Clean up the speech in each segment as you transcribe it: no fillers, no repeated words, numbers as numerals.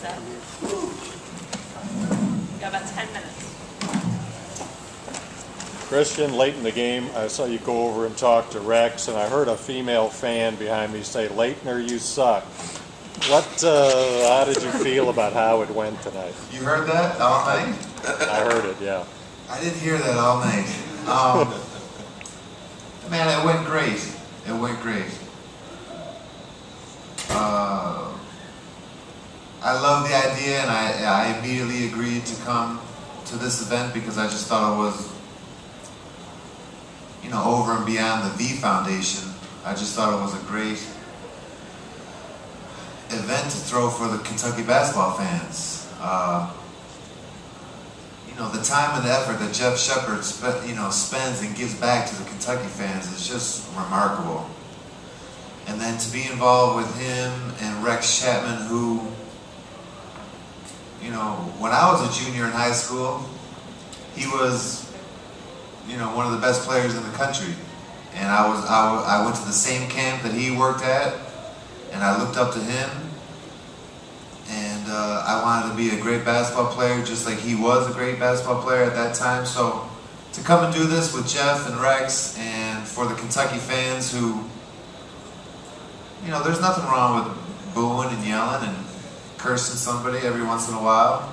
set. You got about 10 minutes. Christian, late in the game, I saw you go over and talk to Rex, and I heard a female fan behind me say, "Laettner, you suck." How did you feel about how it went tonight? You heard that all night? I heard it, yeah. I didn't hear that all night. Man, it went great. It went great. I love the idea, and I immediately agreed to come to this event because I just thought it was, you know, over and beyond the V Foundation. I just thought it was a great event to throw for the Kentucky basketball fans. You know, the time and the effort that Jeff Shepard spends and gives back to the Kentucky fans is just remarkable. And then to be involved with him and Rex Chapman, who, you know, when I was a junior in high school, he was, you know, one of the best players in the country. And I went to the same camp that he worked at, and I looked up to him, and I wanted to be a great basketball player just like he was a great basketball player at that time. So to come and do this with Jeff and Rex, and for the Kentucky fans who, you know, there's nothing wrong with booing and yelling and cursing somebody every once in a while.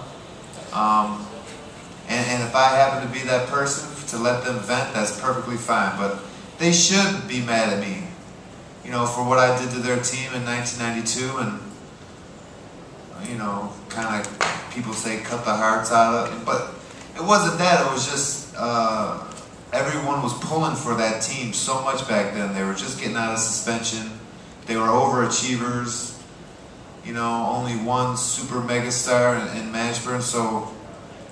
And if I happen to be that person to let them vent, that's perfectly fine. But they should be mad at me, you know, for what I did to their team in 1992, and, you know, kind of, people say cut the hearts out of it, but it wasn't that. It was just everyone was pulling for that team so much back then. They were just getting out of suspension. They were overachievers. You know, only one super megastar in Mashburn, so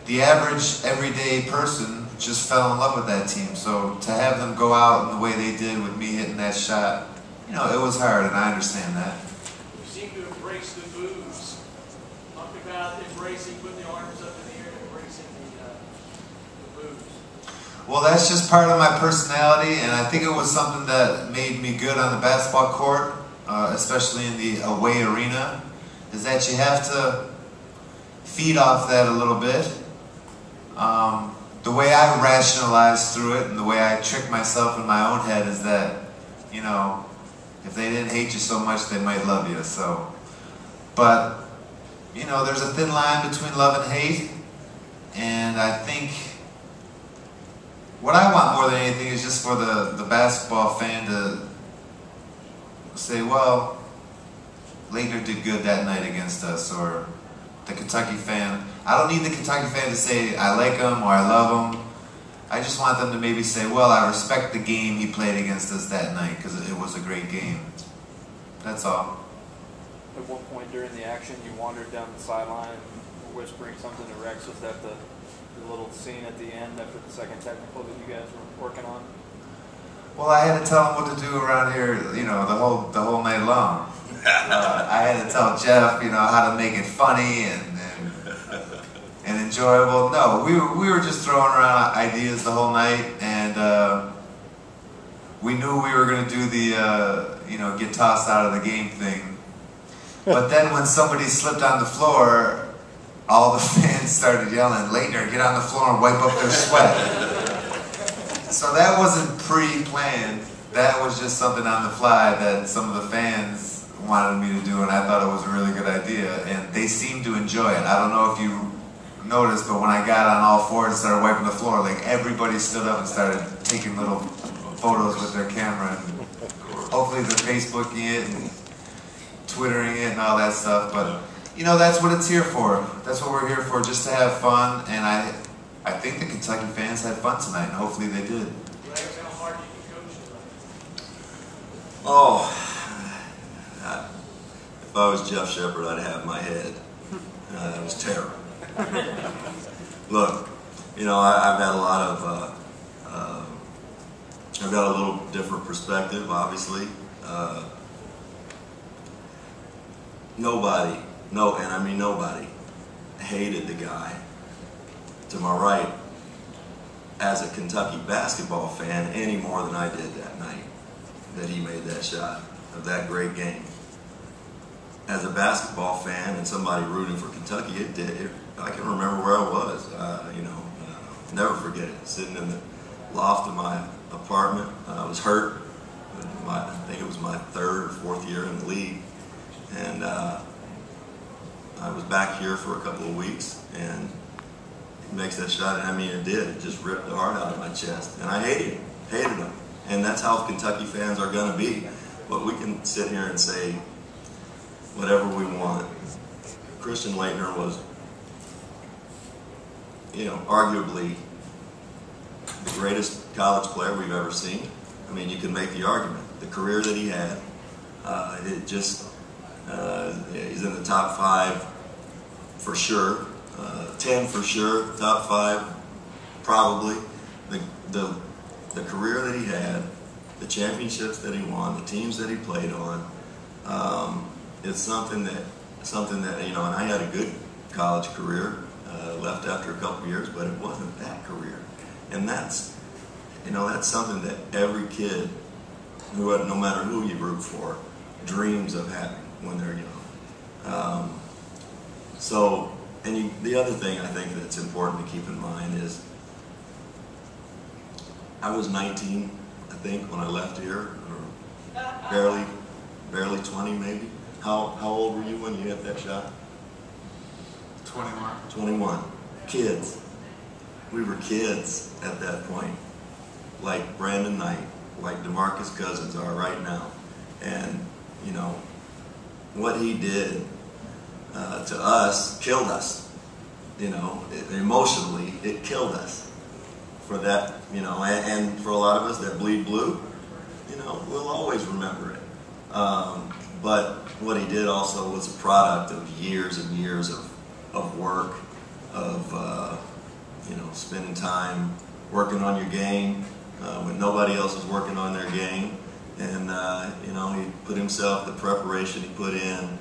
the average everyday person just fell in love with that team. So to have them go out in the way they did with me hitting that shot, you know, it was hard, and I understand that. You seem to embrace the boos. Talk about embracing, putting the arms up in the air, embracing the boos. Well, that's just part of my personality, and I think it was something that made me good on the basketball court, especially in the away arena, is that you have to feed off that a little bit. The way I rationalize through it and the way I trick myself in my own head is that, you know, if they didn't hate you so much, they might love you. So, but, you know, there's a thin line between love and hate, and I think what I want more than anything is just for the basketball fan to say, well, Laettner did good that night against us, or the Kentucky fan. I don't need the Kentucky fan to say I like him or I love him. I just want them to maybe say, well, I respect the game he played against us that night because it was a great game. That's all. At one point during the action, you wandered down the sideline whispering something to Rex. Was that the little scene at the end after the second technical that you guys were working on? Well, I had to tell him what to do around here, you know, the whole night long. I had to tell Jeff, you know, how to make it funny and enjoyable. No, we were just throwing around ideas the whole night, and we knew we were going to do the, you know, get tossed out of the game thing. But then when somebody slipped on the floor, all the fans started yelling, "Laettner, get on the floor and wipe up their sweat." So that wasn't pre-planned. That was just something on the fly that some of the fans wanted me to do, and I thought it was a really good idea, and they seemed to enjoy it. I don't know if you noticed, but when I got on all fours and started wiping the floor, like, everybody stood up and started taking little photos with their camera, and hopefully they're Facebooking it and Twittering it and all that stuff. But, you know, that's what it's here for. That's what we're here for, just to have fun, and I think the Kentucky fans had fun tonight, and hopefully they did. How hard did you coach tonight? Oh, if I was Jeff Shepard, I'd have my head. It was terrible. Look, you know, I've had a lot of, I've got a little different perspective, obviously. Nobody, and I mean nobody, hated the guy to my right as a Kentucky basketball fan any more than I did that night that he made that shot of that great game. as a basketball fan and somebody rooting for Kentucky, I can remember where I was. Never forget it. Sitting in the loft of my apartment. I was hurt. I think it was my third or fourth year in the league, and I was back here for a couple of weeks, and he makes that shot, and I mean it did. It just ripped the heart out of my chest, and I hated him, and that's how Kentucky fans are going to be. But we can sit here and say whatever we want. Christian Laettner was, arguably the greatest college player we've ever seen. I mean, you can make the argument. The career that he had, he's in the top 5 for sure, 10 for sure, top 5 probably. The career that he had, the championships that he won, the teams that he played on, it's something that and I had a good college career, left after a couple years, but it wasn't that career, and that's something that every kid, no matter who you root for, dreams of having when they're young. The other thing I think that's important to keep in mind is I was 19, I think, when I left here, or barely 20 maybe. How old were you when you hit that shot? 21. 21. Kids. We were kids at that point, like Brandon Knight, like DeMarcus Cousins are right now. And, what he did to us killed us. Emotionally, it killed us. For that, and for a lot of us that bleed blue, we'll always remember it. But what he did also was a product of years and years of work, of spending time working on your game when nobody else was working on their game, and he put himself, the preparation he put in,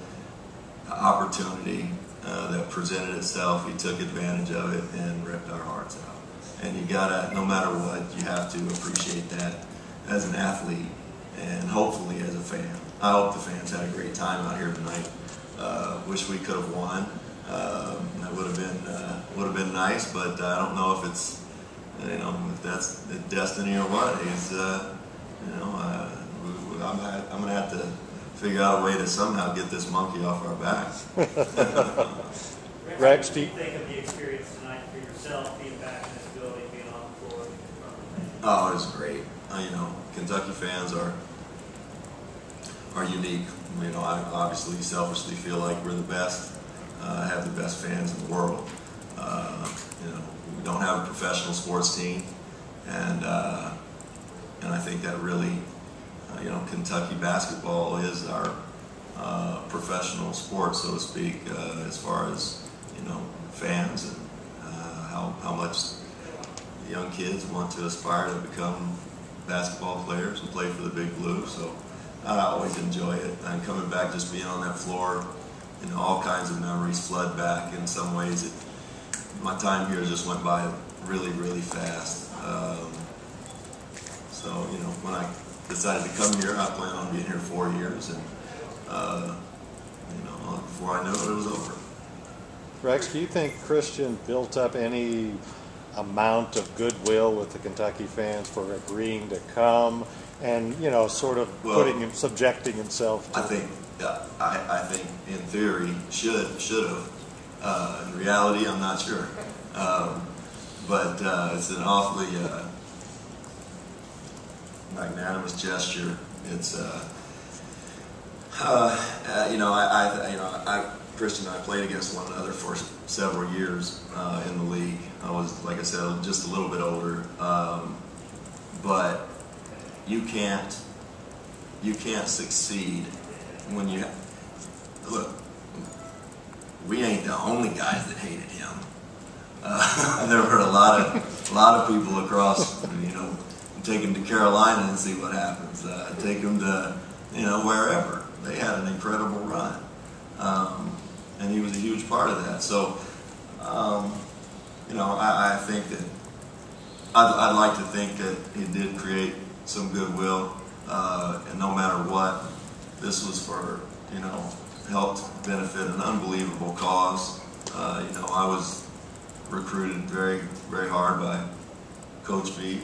the opportunity that presented itself, he took advantage of it and ripped our hearts out. And you gotta, no matter what, you have to appreciate that as an athlete and hopefully as a fan. I hope the fans had a great time out here tonight. Wish we could have won. That would have been nice, but I don't know if it's if that's destiny or what. I'm gonna have to figure out a way to somehow get this monkey off our backs. Rex, what do you think of the experience tonight for yourself, being back in this building, being on the floor? Oh, it was great. Kentucky fans are unique. I obviously selfishly feel like we're the best, have the best fans in the world. We don't have a professional sports team, and I think that really, Kentucky basketball is our professional sport, so to speak, as far as fans and how much young kids want to aspire to become basketball players and play for the Big Blue. So I always enjoy it. And coming back, just being on that floor, all kinds of memories flood back. In some ways, my time here just went by really, really fast. When I decided to come here, I planned on being here 4 years, and before I knew it, it was over. Rex, do you think Christian built up any amount of goodwill with the Kentucky fans for agreeing to come and, subjecting himself to... I think in theory should have. In reality, I'm not sure. But it's an awfully magnanimous gesture. It's Christian and I played against one another for several years in the league. I was, like I said, just a little bit older. But you can't succeed when you look. We ain't the only guys that hated him. I've never heard a lot of people across, take him to Carolina and see what happens. Take him to, wherever. They had an incredible run. And he was a huge part of that. So, I think that I'd like to think that he did create some goodwill. And no matter what, this was for, helped benefit an unbelievable cause. I was recruited very, very hard by Coach B.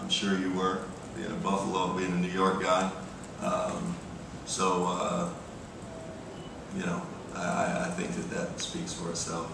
I'm sure you were, being a Buffalo, being a New York guy. I think that speaks for itself.